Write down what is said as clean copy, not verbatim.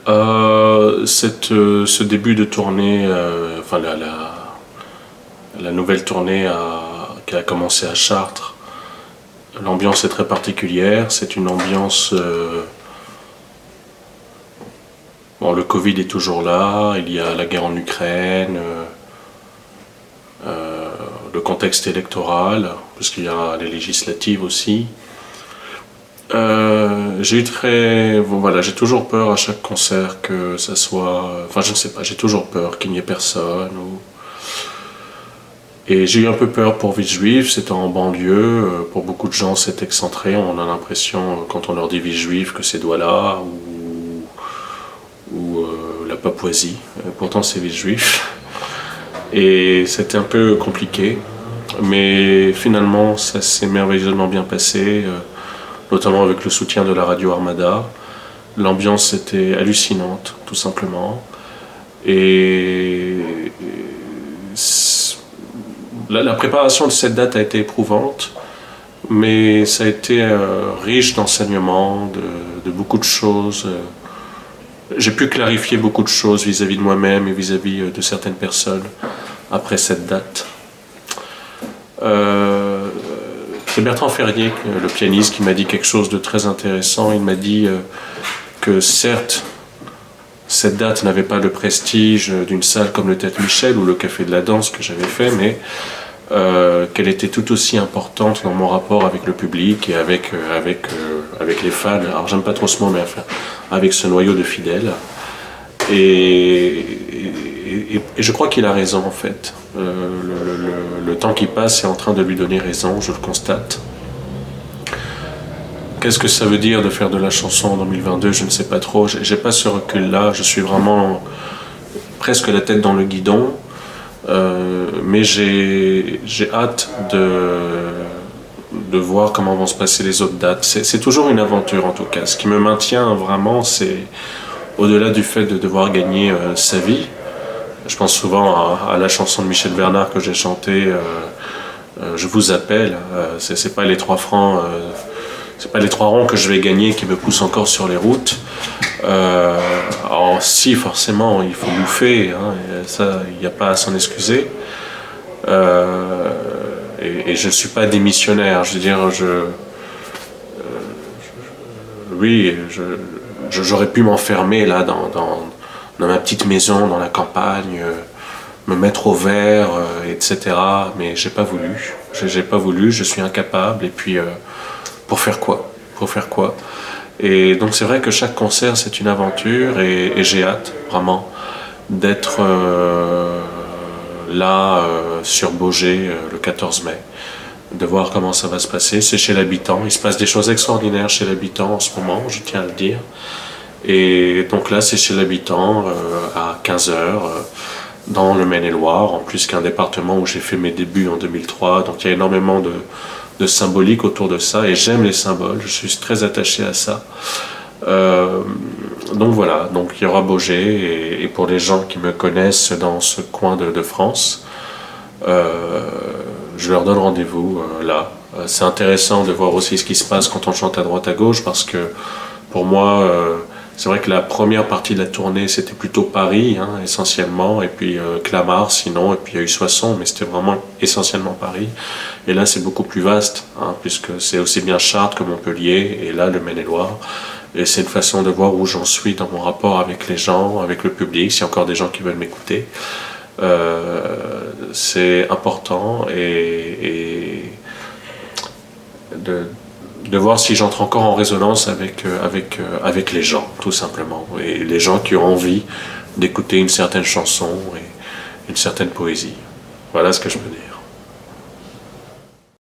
Ce début de tournée, enfin la nouvelle tournée qui a commencé à Chartres, l'ambiance est très particulière. C'est une ambiance. Bon, le Covid est toujours là, il y a la guerre en Ukraine, le contexte électoral, puisqu'il y a les législatives aussi. Bon, voilà, j'ai toujours peur à chaque concert que ça soit. Enfin, je ne sais pas, j'ai toujours peur qu'il n'y ait personne. Et j'ai eu un peu peur pour Villejuif, c'était en banlieue. Pour beaucoup de gens, c'est excentré. On a l'impression, quand on leur dit Villejuif, que c'est Douala ou la Papouasie. Pourtant, c'est Villejuif. Et c'était un peu compliqué. Mais finalement, ça s'est merveilleusement bien passé, notamment avec le soutien de la radio Armada. L'ambiance était hallucinante, tout simplement. Et la préparation de cette date a été éprouvante, mais ça a été riche d'enseignements, de beaucoup de choses. J'ai pu clarifier beaucoup de choses vis-à-vis de moi-même et vis-à-vis de certaines personnes après cette date. C'est Bertrand Ferrier, le pianiste, qui m'a dit quelque chose de très intéressant. Il m'a dit que certes, cette date n'avait pas le prestige d'une salle comme le Théâtre Michel ou le Café de la Danse que j'avais fait, mais qu'elle était tout aussi importante dans mon rapport avec le public et avec les fans. Alors j'aime pas trop ce mot, mais enfin, avec ce noyau de fidèles. Et je crois qu'il a raison en fait. Le temps qui passe est en train de lui donner raison, je le constate. Qu'est-ce que ça veut dire de faire de la chanson en 2022? Je ne sais pas trop. J'ai pas ce recul-là. Je suis vraiment presque la tête dans le guidon. Mais j'ai hâte de voir comment vont se passer les autres dates. C'est toujours une aventure en tout cas. Ce qui me maintient vraiment, c'est au-delà du fait de devoir gagner sa vie. Je pense souvent à la chanson de Michel Bernard que j'ai chantée, Je vous appelle. C'est pas les 3 francs, c'est pas les 3 ronds que je vais gagner qui me poussent encore sur les routes. Alors si, forcément, il faut bouffer, hein, et ça, il n'y a pas à s'en excuser. Et je ne suis pas démissionnaire, je veux dire, oui, j'aurais pu m'enfermer là dans ma petite maison, dans la campagne, me mettre au vert, etc. Mais j'ai pas voulu. J'ai pas voulu, je suis incapable. Et puis, pour faire quoi? Pour faire quoi? Et donc c'est vrai que chaque concert c'est une aventure et j'ai hâte vraiment d'être là sur Baugé le 14 mai, de voir comment ça va se passer. C'est chez l'habitant, il se passe des choses extraordinaires chez l'habitant en ce moment, je tiens à le dire. Et donc là c'est chez l'habitant à 15h dans le Maine-et-Loire, en plus qu'un département où j'ai fait mes débuts en 2003, donc il y a énormément de symbolique autour de ça, et j'aime les symboles, je suis très attaché à ça. Donc voilà, donc il y aura Baugé, et pour les gens qui me connaissent dans ce coin de France, je leur donne rendez-vous là. C'est intéressant de voir aussi ce qui se passe quand on chante à droite à gauche, parce que pour moi, c'est vrai que la première partie de la tournée c'était plutôt Paris, hein, essentiellement, et puis Clamart sinon, et puis il y a eu Soissons, mais c'était vraiment essentiellement Paris. Et là c'est beaucoup plus vaste, hein, puisque c'est aussi bien Chartres que Montpellier, et là le Maine-et-Loire. Et c'est une façon de voir où j'en suis dans mon rapport avec les gens, avec le public, s'il y a encore des gens qui veulent m'écouter. C'est important, et de voir si j'entre encore en résonance avec les gens, tout simplement. Et les gens qui ont envie d'écouter une certaine chanson et une certaine poésie. Voilà ce que je peux dire.